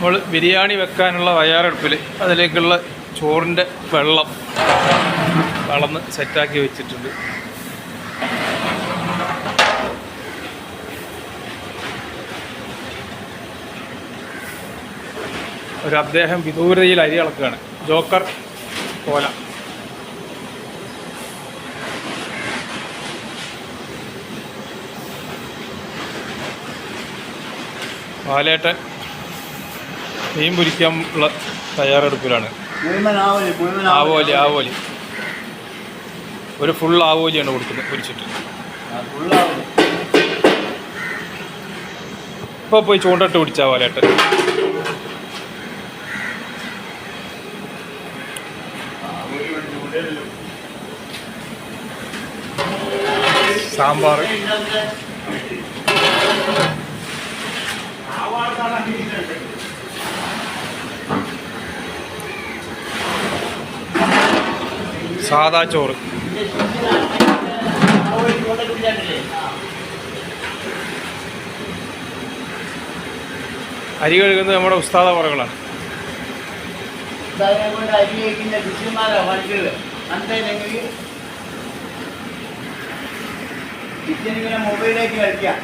നമ്മൾ ബിരിയാണി വെക്കാനുള്ള തയ്യാറെടുപ്പിൽ അതിലേക്കുള്ള ചോറിൻ്റെ വെള്ളം വളർന്ന് സെറ്റാക്കി വെച്ചിട്ടുണ്ട്. ഒരു അദ്ദേഹം വിദൂരതയിൽ അരി അളക്കുകയാണ്. ജോക്കർ കോല. പാലേട്ടൻ മീൻ പൊരിക്കാനുള്ള തയ്യാറെടുപ്പിലാണ്. ആവോലി ഒരു ഫുൾ ആവോലിയാണ് കൊടുക്കുന്നത് പൊരിച്ചിട്ട്. ഇപ്പോൾ പോയി ചൂണ്ടിട്ട് പിടിച്ചാൽ പാലേട്ടൻ. സാമ്പാർ, സാദാ ചോറ്, അരി കഴുകുന്നത് നമ്മുടെ ഉസ്താദ പറകളാണ്. മൊബൈലിലേക്ക് കളിക്കാം.